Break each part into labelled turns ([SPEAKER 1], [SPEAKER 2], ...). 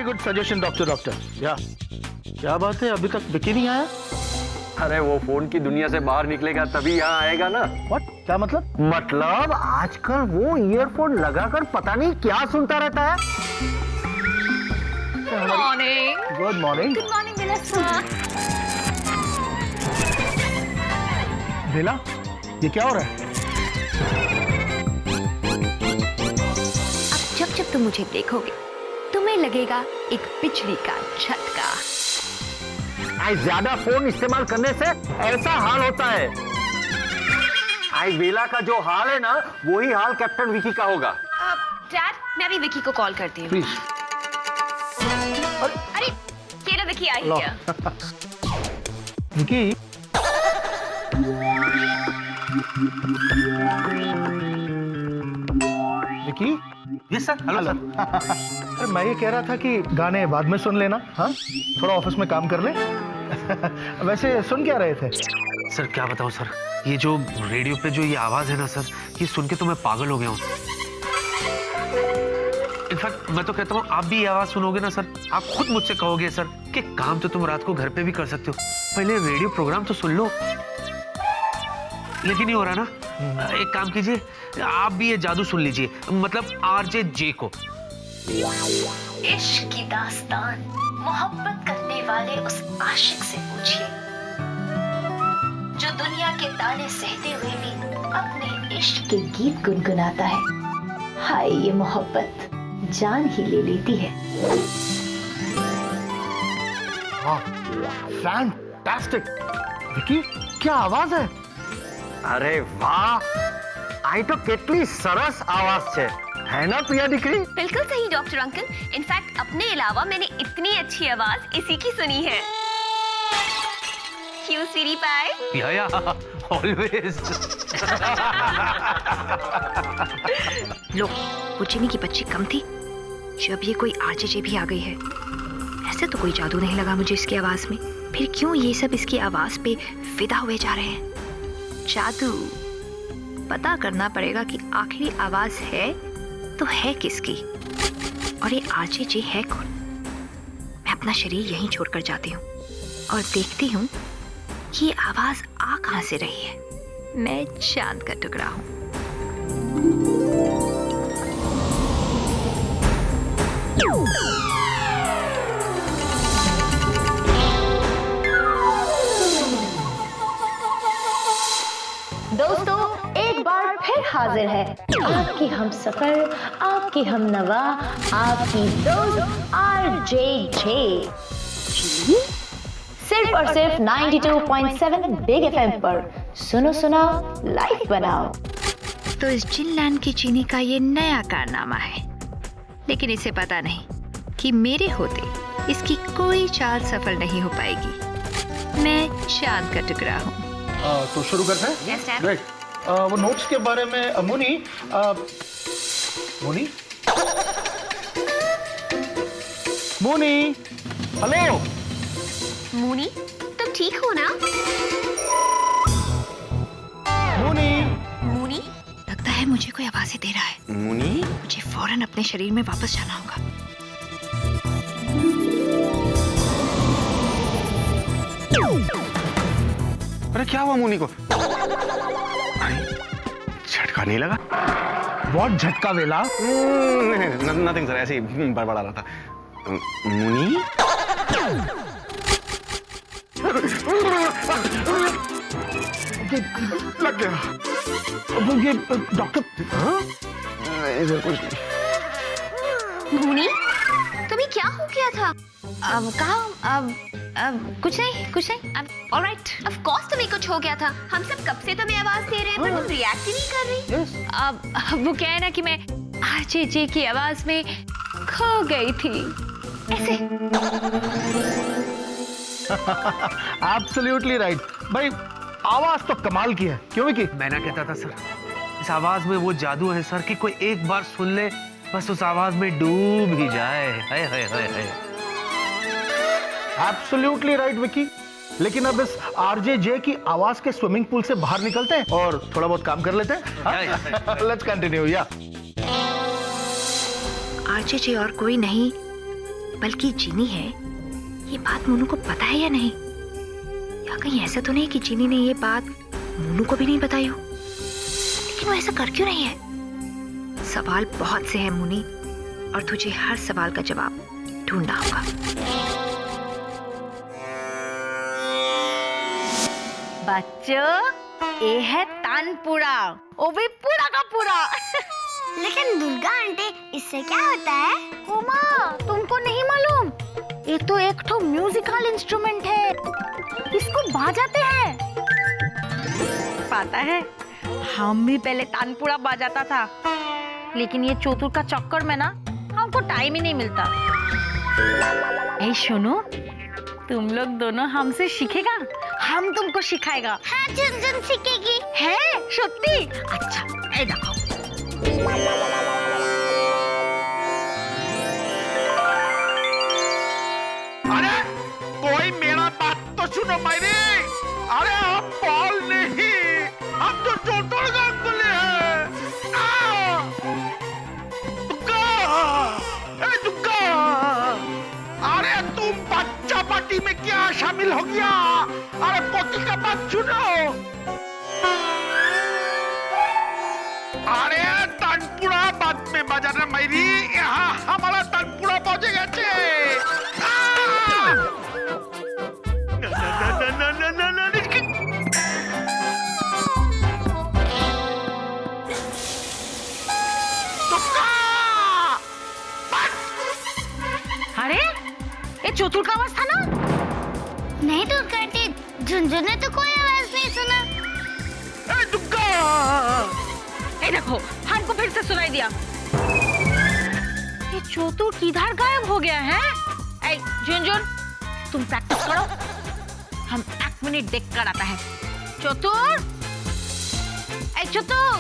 [SPEAKER 1] Good suggestion doctor. या क्या बात है, अभी तक विकी नहीं आया?
[SPEAKER 2] अरे वो फोन की दुनिया से बाहर निकलेगा तभी यहाँ आएगा ना।
[SPEAKER 1] व्हाट? क्या मतलब?
[SPEAKER 2] मतलब आजकल वो ईयरफोन लगाकर पता नहीं क्या सुनता रहता है।
[SPEAKER 3] Morning.
[SPEAKER 1] Good morning.
[SPEAKER 3] Good morning Bela sir.
[SPEAKER 1] Bela, ये क्या हो रहा है?
[SPEAKER 3] अब जब जब तुम मुझे देखोगे तुम्हें लगेगा एक बिजली का झटका।
[SPEAKER 2] ज्यादा फोन इस्तेमाल करने से ऐसा हाल होता है। आई बेला का जो हाल है ना, वही हाल कैप्टन विकी का होगा।
[SPEAKER 3] डैड, मैं अभी विकी को कॉल करती हूँ।
[SPEAKER 1] प्लीज।
[SPEAKER 3] अरे ये ना विकी आई है।
[SPEAKER 1] Vicky, Vicky.
[SPEAKER 2] Yes sir. Hello sir.
[SPEAKER 1] अरे मैं ये कह रहा था कि गाने बाद में सुन लेना, हाँ? थोड़ा ऑफिस में काम कर ले। वैसे सुन क्या रहे थे?
[SPEAKER 4] सर क्या बताऊं सर, ये जो रेडियो पे जो ये आवाज है ना सर, ये सुन के तो मैं पागल हो गया हूँ। इनफैक्ट मैं तो कहता हूँ आप भी ये आवाज सुनोगे ना सर, आप खुद मुझसे कहोगे सर कि काम तो तुम रात को घर पे भी कर सकते हो, पहले रेडियो प्रोग्राम तो सुन लो। लेकिन नहीं हो रहा ना। एक काम कीजिए, आप भी ये जादू सुन लीजिए, मतलब आरजे जे को।
[SPEAKER 3] इश्क की दास्तान मोहब्बत करने वाले उस आशिक से पूछिए जो दुनिया के ताने सहते हुए भी अपने इश्क के गीत गुनगुनाता है। हाय ये मोहब्बत जान ही ले लेती है।
[SPEAKER 1] फैंटास्टिक। विकी, क्या आवाज है?
[SPEAKER 2] अरे वाह, आई तो કેટલી સરસ આવાજ છે, है ना प्रिया दिकरी?
[SPEAKER 3] बिल्कुल सही डॉक्टर अंकल। इनफैक्ट अपने अलावा मैंने इतनी अच्छी आवाज इसी की सुनी है। क्यों स्वीटी पाई?
[SPEAKER 4] या ऑलवेज।
[SPEAKER 3] लो, वो चीनी की बच्ची कम थी जब ये कोई आरजे भी आ गई है। ऐसे तो कोई जादू नहीं लगा मुझे इसकी आवाज में, फिर क्यों ये सब इसकी आवाज पे फिदा हुए जा रहे हैं? जादू पता करना पड़ेगा कि आखिरी आवाज है तो है किसकी, और ये आरजे है कौन। मैं अपना शरीर यहीं छोड़कर जाती हूँ और देखती हूँ कि ये आवाज आ कहां से रही है। मैं चांद का टुकड़ा हूँ। दोस्तों, एक बार फिर हाजिर है आपकी हम सफर, आपकी हम नवा, आपकी दोस्त आरजे सिर्फ और सिर्फ 92.7 बिग एफएम पर सुनो सुनाओ लाइव बनाओ। तो इस जिनलैंड की चीनी का ये नया कारनामा है, लेकिन इसे पता नहीं कि मेरे होते इसकी कोई चाल सफल नहीं हो पाएगी। मैं चांद का टुकड़ा हूँ।
[SPEAKER 1] तो शुरू करते हैं।
[SPEAKER 3] Yes, Dad.
[SPEAKER 1] राइट। वो नोट्स के बारे में मुनी, मुनी, मुनी, हेलो
[SPEAKER 3] मुनी, तुम ठीक हो ना?
[SPEAKER 1] मुनी।
[SPEAKER 3] मुनी, लगता है मुझे कोई आवाजें दे रहा है।
[SPEAKER 2] मुनी?
[SPEAKER 3] मुझे फौरन अपने शरीर में वापस जाना होगा।
[SPEAKER 2] अरे क्या हुआ मुनी को? झटका नहीं लगा?
[SPEAKER 1] बहुत झटका वेला।
[SPEAKER 2] नथिंग सर, ऐसे ही बड़बड़ा रहा था। मुनी?
[SPEAKER 1] लग गया। ये डॉक्टर?
[SPEAKER 2] इधर कुछ नहीं।
[SPEAKER 3] मुनी, तुम्हें क्या हो गया था? कुछ नहीं। ऑलराइट। ऑफ कोर्स तुम्हें कुछ हो गया था। हम सब कब से तुम्हें आवाज दे रहे हैं पर तुम रिएक्ट ही नहीं कर रही। वो कह है ना कि मैं आरजे की आवाज में खो गई थी। ऐसे।
[SPEAKER 1] एब्सोल्युटली राइट भाई, आवाज तो कमाल की है। क्यों विकी?
[SPEAKER 4] मैं ना कहता था सर, इस आवाज में वो जादू है सर कि कोई एक बार सुन ले बस उस आवाज में डूब ही जाए। हाय हाय हाय हाय।
[SPEAKER 1] एब्सोल्युटली राइट विकी, लेकिन अब इस आरजे की आवाज के स्विमिंग पूल से बाहर निकलते हैं और थोड़ा बहुत काम कर लेते हैं। Let's continue. या
[SPEAKER 3] आरजे और कोई नहीं बल्कि चीनी है, ये बात मोनू को पता है या नहीं? या कहीं ऐसा तो नहीं कि चीनी ने ये बात मोनू को भी नहीं बताई हो? लेकिन वो ऐसा कर क्यों रही है? सवाल बहुत से हैं मुनी, और तुझे हर सवाल का जवाब ढूंढना होगा।
[SPEAKER 5] बच्चों, ये है तानपुरा, वो भी पूरा का पूरा।
[SPEAKER 6] लेकिन दुर्गा आंटी, इससे क्या होता है?
[SPEAKER 5] उमा, तुमको नहीं मालूम? ये तो एक ठो म्यूजिकल इंस्ट्रूमेंट है, इसको बजाते हैं। पता है, हम भी पहले तानपुरा बजाता था, लेकिन ये चतुर का चक्कर में ना हमको टाइम ही नहीं मिलता। ऐ सुनो, तुम लोग दोनों हमसे सीखेगा, हम तुमको सिखाएगा।
[SPEAKER 6] हाँ, झुनझुन सीखेगी।
[SPEAKER 5] है सत्ती? अच्छा, ये देखो।
[SPEAKER 1] अरे कोई मेरा बात तो सुनो मेरी। अरे हम बॉल नहीं, हम तो चोटोड़ गांगुली है। दुग्गा, अरे तुम बच्चा पार्टी में क्या शामिल हो गया? अरे पोती का बात सुनो। अरे तानपुरा बाद में बजाना मेरी, यहाँ हमारा तानपुरा बजेगा चे।
[SPEAKER 5] अरे ये चतुर का आवाज था ना?
[SPEAKER 6] नहीं दुर्गा आंटी, झुनझुन ने तो कोई आवाज नहीं सुना।
[SPEAKER 5] ये देखो, हमको फिर से सुनाई दिया। ये चतुर किधर गायब हो गया है? ऐ झुनझुन, तुम प्रैक्टिस करो, हम 1 मिनट देख कर आता है। चतुर, ऐ चतुर।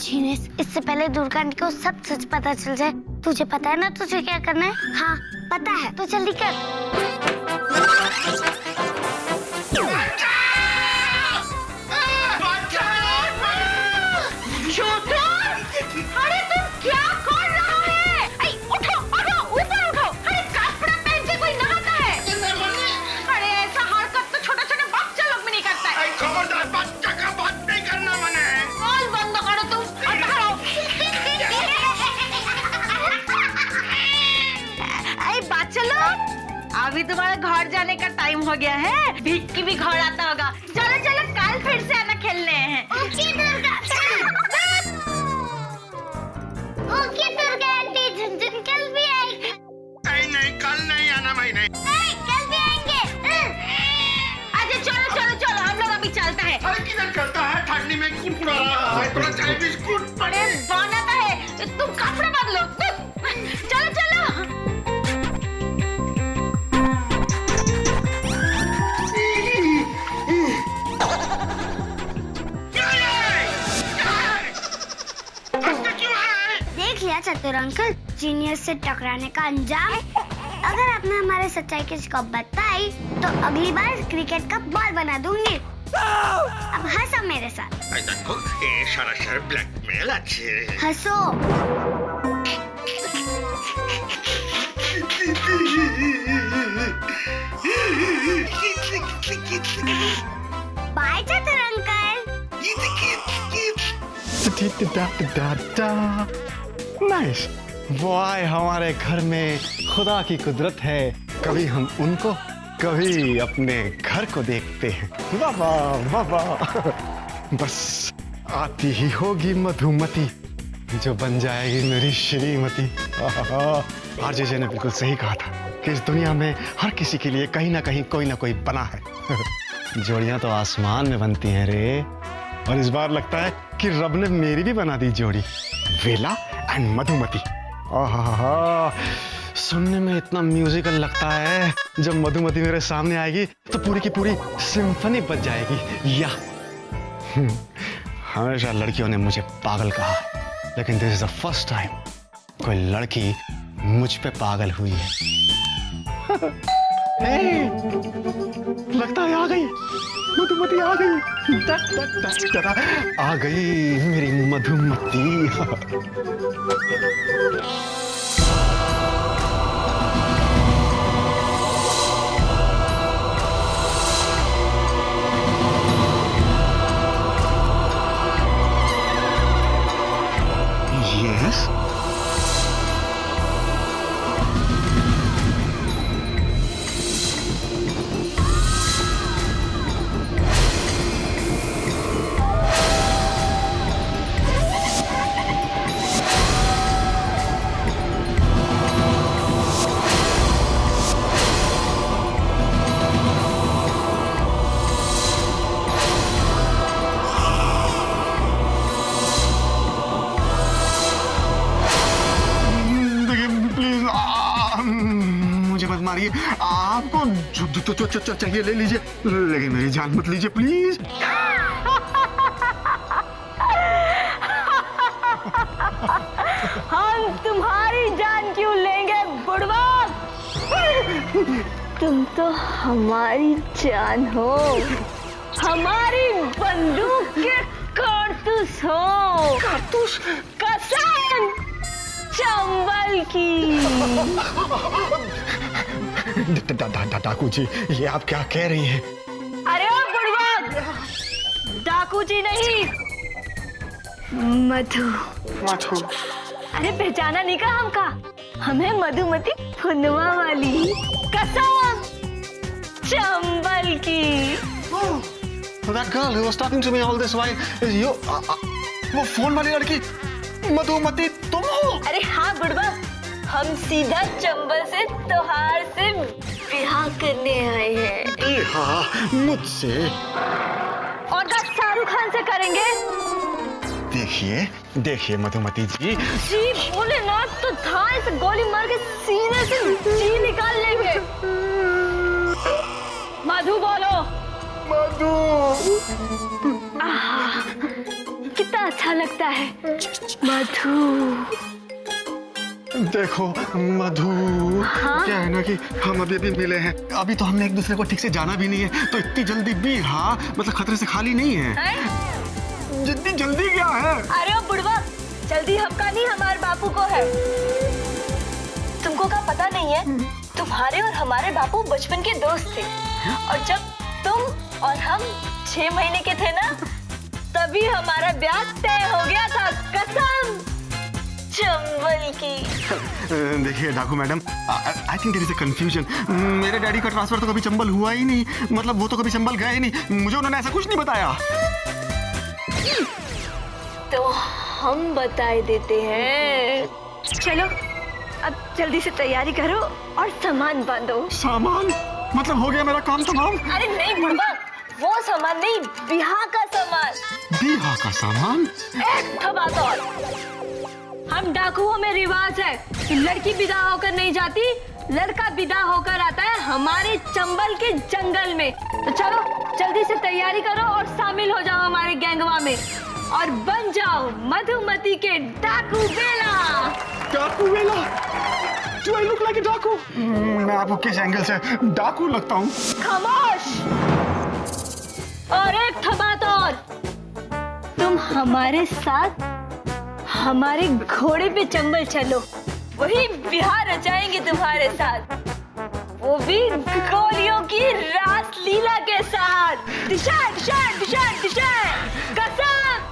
[SPEAKER 6] जीनियस, इससे पहले दुर्गा आंटी को सब सच पता चल जाए। तुझे पता है ना तुझे क्या करना है? हाँ पता है, तो जल्दी कर।
[SPEAKER 5] अरे तुम क्या कर रहा है? ऐ उठो, उठो, ऊपर उठो। अरे कपड़ा पहन के कोई नहाता है? अरे ऐसा हरकत तो छोटे-छोटे बच्चे लोग भी नहीं करता है।
[SPEAKER 1] खबरदार, बच्चा का बात नहीं करना मैंने।
[SPEAKER 5] बोल बंद करो तुम और बाहर आओ। ऐ बच्चे लोग, अभी तुम्हारा घर जाने का टाइम हो गया है। विक्की भी घर आता होगा। चलो चलो, कल फिर से आना खेलने हैं।
[SPEAKER 6] Okay Durga, okay Durga aunty, Jhunjhun कल भी आएगी।
[SPEAKER 1] नहीं, कल नहीं आना मैंने।
[SPEAKER 6] कल भी आएंगे।
[SPEAKER 5] अच्छा चलो चलो चलो, हम लोग अभी चलते हैं।
[SPEAKER 1] अरे किधर चलता है? ठंडी में कुरकुरा रहा है, थोड़ा चाय बिस्कुट।
[SPEAKER 5] अरे बनाता है, तुम कपड़े बदलो। चलो चलो।
[SPEAKER 6] देख लिया चतुर अंकल, जीनियस से टकराने का अंजाम। अगर आपने हमारे सच्चाई की को बताई तो अगली बार क्रिकेट का बॉल बना दूंगी। अब हंसो मेरे साथ।
[SPEAKER 1] देखो, ये सरासर ब्लैकमेल अच्छे।
[SPEAKER 6] हंसो। बाय चतुर अंकल।
[SPEAKER 7] नाइस। वाह, हमारे घर में खुदा की कुदरत है। कभी हम उनको, कभी अपने घर को देखते हैं। वाह वाह वाह वाह। बस आती ही होगी मधुमती, जो बन जाएगी मेरी श्रीमती। आरजे ने बिल्कुल सही कहा था कि इस दुनिया में हर किसी के लिए कहीं ना कहीं कोई ना कोई बना है। जोड़ियां तो आसमान में बनती हैं रे, और इस बार लगता है कि रब ने मेरी भी बना दी जोड़ी, वेला एंड मधुमती। आहा, सुनने में इतना म्यूजिकल लगता है। जब मधुमती मेरे सामने आएगी तो पूरी की पूरी सिम्फनी बज जाएगी। या हमेशा लड़कियों ने मुझे पागल कहा, लेकिन this is the first time कोई लड़की मुझ पे पागल हुई है। लगता है आ गई मधुमती आ गई। आ गई मेरी मधुमती। Yes? मुझे मत मारिए, आपको जो चाहिए ले लीजिए, लेकिन मेरी जान मत लीजिए प्लीज।
[SPEAKER 5] हम तुम्हारी जान क्यों लेंगे बुड़बक? तुम तो हमारी जान हो, हमारी बंदूक के कारतूस हो। कारतूस? कसम चंबल की।
[SPEAKER 7] डाकू जी, ये आप क्या कह रही हैं?
[SPEAKER 5] अरे ओ बुड़बक, डाकू जी नहीं, मधु।
[SPEAKER 7] मधु?
[SPEAKER 5] अरे पहचाना नहीं का हमका? हमें मधुमती फुनवा वाली। कसम चंबल की।
[SPEAKER 7] That girl who was talking to me all this while is you. वो फोन वाली लड़की मधुमती तुम हो?
[SPEAKER 5] अरे हाँ बुड़बक, हम सीधा चंबल से त्योहार से बिहार करने आए हैं।
[SPEAKER 7] हाँ, मुझसे।
[SPEAKER 5] और का शाहरुख खान से करेंगे।
[SPEAKER 7] देखिए मधुमती जी।
[SPEAKER 5] जी बोले ना तो धार से गोली मार के सीने से जी निकाल लेंगे। मधु बोलो।
[SPEAKER 7] मधु।
[SPEAKER 5] कितना अच्छा लगता है मधु।
[SPEAKER 7] देखो मधु,
[SPEAKER 5] हाँ?
[SPEAKER 7] क्या है ना कि हम अभी मिले हैं, अभी तो हमने एक दूसरे को ठीक से जाना भी नहीं है, तो इतनी जल्दी भी हाँ मतलब खतरे से खाली नहीं है। जितनी जल्दी क्या है?
[SPEAKER 5] अरे ओ बुड़वा, जल्दी हमका नहीं, हमारे बापू को है। तुमको का पता नहीं है, तुम्हारे और हमारे बापू बचपन के दोस्त थे, और जब तुम और हम 6 महीने के थे ना, तभी हमारा ब्याह तय हो गया था। कसम चंबल की।
[SPEAKER 7] देखिए डाकू madam, I think there is a confusion. मेरे डैडी का ट्रांसफर तो कभी चंबल हुआ ही नहीं, मतलब वो तो कभी चंबल गए ही नहीं, मुझे उन्होंने ऐसा कुछ नहीं बताया।
[SPEAKER 5] तो हम बताए देते हैं। चलो अब जल्दी से तैयारी करो और सामान बांधो।
[SPEAKER 7] सामान? मतलब हो गया मेरा काम तमाम?
[SPEAKER 5] अरे नहीं बुड़बा, वो सामान नहीं, बिहार का सामान।
[SPEAKER 7] बिहार का सामान?
[SPEAKER 5] एक बात और, हम डाकुओं में रिवाज है कि लड़की विदा होकर नहीं जाती, लड़का विदा होकर आता है हमारे चंबल के जंगल में। तो चलो जल्दी से तैयारी करो और शामिल हो जाओ हमारे गैंगवा में, और बन जाओ मधुमती के डाकू बेला।
[SPEAKER 7] डाकू बेला? Do I look like a डाकू? मैं आपको किस एंगल से डाकू लगता हूँ?
[SPEAKER 5] खामोश! और एक बात और, तुम हमारे साथ हमारे घोड़े पे चंबल चलो, वही बिहार रचाएंगे तुम्हारे साथ, वो भी गोलियों की रास लीला के साथ। दिशा दिशा दिशा दिशा, कसम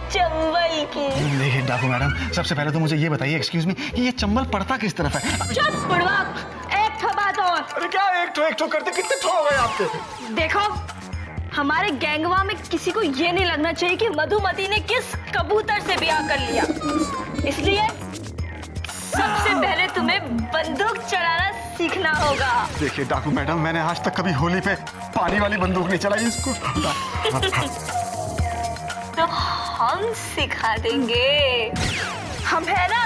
[SPEAKER 5] चंबल की।
[SPEAKER 7] देखिए डाकू मैडम, सबसे पहले तो मुझे ये बताइए, एक्सक्यूज मी, कि ये चंबल पड़ता किस तरफ है?
[SPEAKER 5] चुप बुड़वा, एक बात और।
[SPEAKER 7] अरे क्या एक ठो करते, कितने ठो हो गए आपके?
[SPEAKER 5] देखो, हमारे गैंगवा में किसी को ये नहीं लगना चाहिए कि मधुमती ने किस कबूतर से ब्याह कर लिया, इसलिए सबसे पहले तुम्हें बंदूक चलाना सीखना होगा।
[SPEAKER 7] देखिए डाकू मैडम, मैंने आज तक कभी होली पे पानी वाली बंदूक नहीं चलाई, इसको
[SPEAKER 5] तो हम सिखा देंगे। हम है ना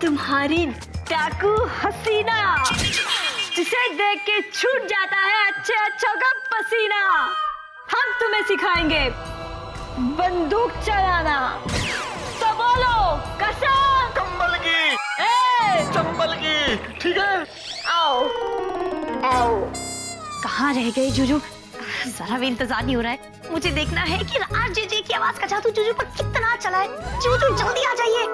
[SPEAKER 5] तुम्हारी डाकू हसीना, जिसे देख के छूट जाता है अच्छे अच्छों का पसीना। हम तुम्हें सिखाएंगे बंदूक चलाना, तो बोलो कसम
[SPEAKER 7] चंबल की। चंबल की, ठीक है?
[SPEAKER 5] आओ आओ। कहाँ रह गए जुजू? जरा भी इंतजार नहीं हो रहा है। मुझे देखना है कि आरजेजे की आवाज का जादू जूजू पर कितना चला है। जूजू जल्दी आ जाइए।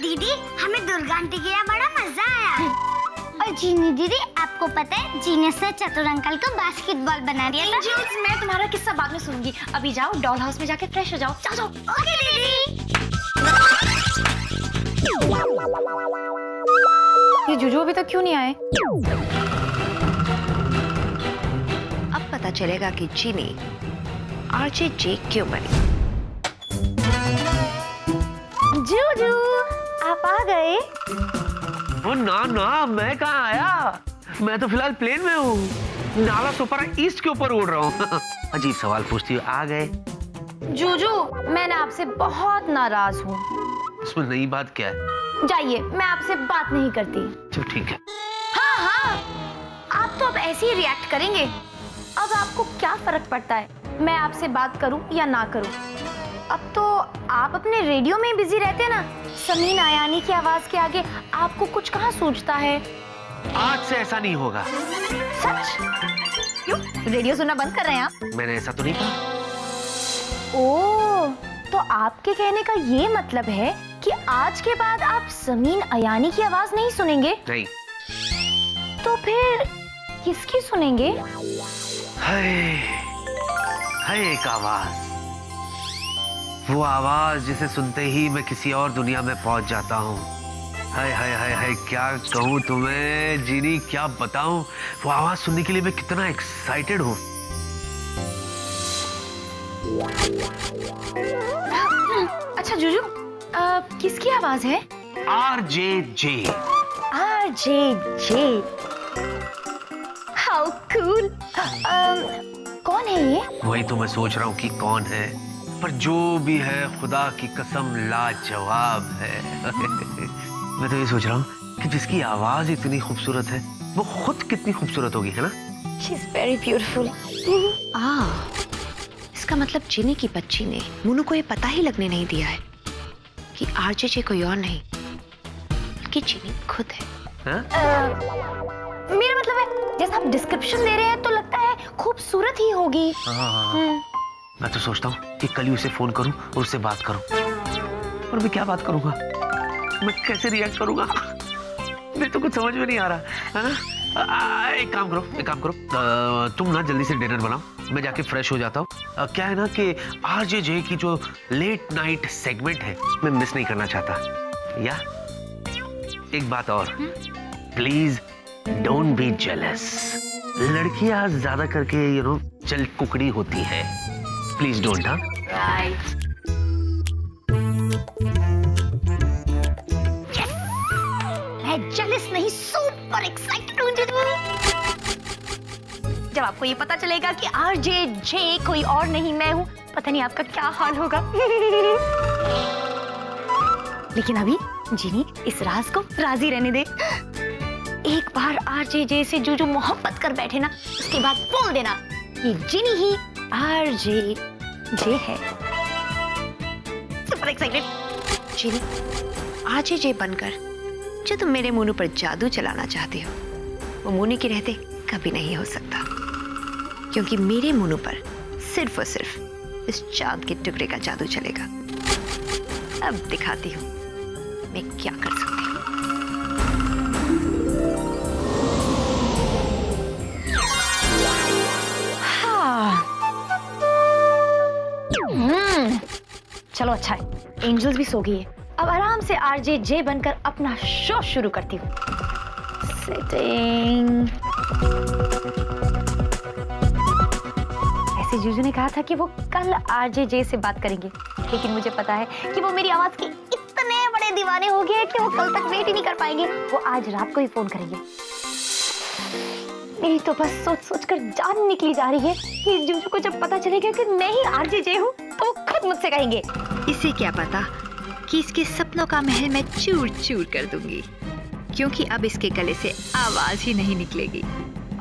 [SPEAKER 6] दीदी, हमें दुर्गा आंटी के यहाँ बड़ा मजा आया। और जीनी दीदी, आपको पता है जीनियस ने चतुर अंकल को बास्केटबॉल बना दिया था।
[SPEAKER 5] एंजल्स, मैं तुम्हारा किस्सा बाद में सुनूंगी। अभी जाओ डॉल हाउस में जाके फ्रेश हो जाओ। जाओ जाओ।
[SPEAKER 6] ओके दीदी।
[SPEAKER 5] ये जूजू अभी तक क्यों नहीं आए?
[SPEAKER 3] अब पता चलेगा कि जीनी आरजेजे क्यों बनी।
[SPEAKER 5] जूजू, आप आ गए?
[SPEAKER 4] ओ ना ना, मैं कहाँ आया? मैं तो फिलहाल प्लेन में हूँ। नाला सोपारा ईस्ट के ऊपर उड़ रहा हूँ। अजीब सवाल पूछती हो, आ गए?
[SPEAKER 5] जूजू, मैं ना आपसे बहुत नाराज हूँ।
[SPEAKER 4] उसमें नई बात क्या है?
[SPEAKER 5] जाइए, मैं आपसे बात नहीं करती।
[SPEAKER 4] चल ठीक है।
[SPEAKER 5] हाँ हाँ, आप तो अब ऐसे ही रिएक्ट करेंगे। अब आपको क्या फर्क पड़ता है मैं आपसे बात करूं या ना करूं? अब तो आप अपने रेडियो में बिजी रहते हैं ना। समीन आयानी की आवाज के आगे आपको कुछ कहाँ सूझता है।
[SPEAKER 4] आज से ऐसा नहीं होगा।
[SPEAKER 5] सच? क्यों? रेडियो सुनना बंद कर रहे हैं आप?
[SPEAKER 4] मैंने ऐसा तो नहीं कहा।
[SPEAKER 5] ओह, तो आपके कहने का ये मतलब है कि आज के बाद आप समीन आयानी की आवाज नहीं सुनेंगे?
[SPEAKER 4] नहीं।
[SPEAKER 5] तो फिर किसकी सुनेंगे?
[SPEAKER 4] है एक आवाज, वो आवाज जिसे सुनते ही मैं किसी और दुनिया में पहुंच जाता हूँ। हाय, क्या कहूँ तुम्हें जीनी, क्या बताऊं। वो आवाज सुनने के लिए मैं कितना एक्साइटेड हूँ।
[SPEAKER 5] अच्छा जूजू, किसकी आवाज है?
[SPEAKER 4] आरजेजे।
[SPEAKER 5] आरजेजे, हाउ कूल। कौन है ये?
[SPEAKER 4] वही तो मैं सोच रहा हूँ कि कौन है, पर जो भी है खुदा की कसम लाजवाब है। मैं तो ये सोच रहा हूँ कि जिसकी आवाज इतनी खूबसूरत है वो खुद कितनी खूबसूरत होगी, है ना?
[SPEAKER 5] She's very beautiful.
[SPEAKER 3] इसका मतलब जीनी की बच्ची ने मुनु को ये पता ही लगने नहीं दिया है कि आरजेजे कोई और नहीं बल्कि जीनी खुद है।
[SPEAKER 5] मेरा मतलब है जैसा आप डिस्क्रिप्शन दे रहे हैं तो लगता है खूबसूरत ही होगी।
[SPEAKER 4] मैं तो सोचता हूँ कि कल ही उसे फोन करूँ और उससे बात करूँ, और मैं क्या बात करूँगा, मैं कैसे रिएक्ट करूँगा, मेरे तो कुछ समझ में नहीं आ रहा, है ना? एक काम करो, तुम ना जल्दी से डिनर बनाओ, मैं जाके फ्रेश हो जाता हूँ। क्या है ना कि आरजेजे की जो लेट नाइट सेगमेंट है मैं मिस नहीं करना चाहता। या एक बात और, प्लीज डोंट बी जेलस। लड़कियां ज्यादा करके चल कुकड़ी होती है। Please don't. हाँ,
[SPEAKER 5] मैं जेलस नहीं, सुपर एक्साइटेड हूँ। जब आपको ये पता चलेगा कि आरजेजे कोई और नहीं मैं हूँ, पता नहीं आपका क्या हाल होगा। लेकिन अभी जीनी इस राज को राजी रहने दे। एक बार आरजेजे से जो मोहब्बत कर बैठे ना, उसके बाद बोल देना कि जीनी ही आरजेजे है। Super excited.
[SPEAKER 3] जीनी, आरजेजे बनकर जो तुम मेरे मुनु पर जादू चलाना चाहते हो वो मुनु के रहते कभी नहीं हो सकता, क्योंकि मेरे मुनु पर सिर्फ और सिर्फ इस चांद के टुकड़े का जादू चलेगा। अब दिखाती हूँ मैं क्या कर सकती हूँ।
[SPEAKER 5] चलो अच्छा है, एंजल्स भी सो गई है। अब आराम से आरजेजे बनकर अपना शो शुरू करती हूँ। सेटिंग। ऐसे जूजू ने कहा था कि वो कल आरजेजे से बात करेंगे, लेकिन मुझे पता है कि वो मेरी आवाज के इतने बड़े दीवाने हो गए कि वो कल तक वेट ही नहीं कर पाएंगे। वो आज रात को ही फोन करेंगे। मेरी तो बस सोच सोच कर जान निकली जा रही है कि जूजू को जब पता चलेगा कि मैं ही आरजेजे हूँ तो वो खुद मुझसे कहेंगे।
[SPEAKER 3] इसे क्या पता कि इसके सपनों का महल मैं चूर चूर कर दूंगी, क्योंकि अब इसके गले से आवाज ही नहीं निकलेगी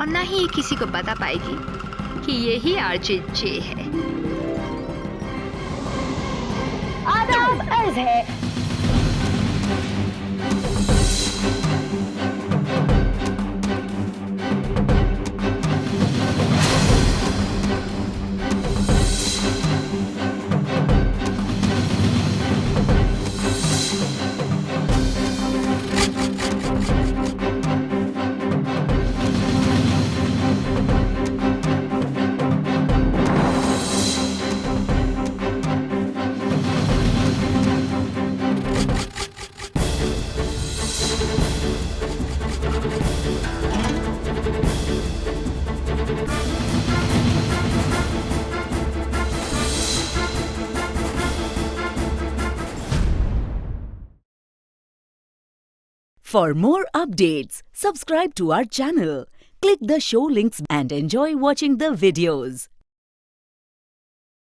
[SPEAKER 3] और ना ही ये किसी को बता पाएगी कि यही आरजेजे है।
[SPEAKER 5] आदाब अर्ज है।
[SPEAKER 8] For more updates, subscribe to our channel, click the show links and enjoy watching the videos.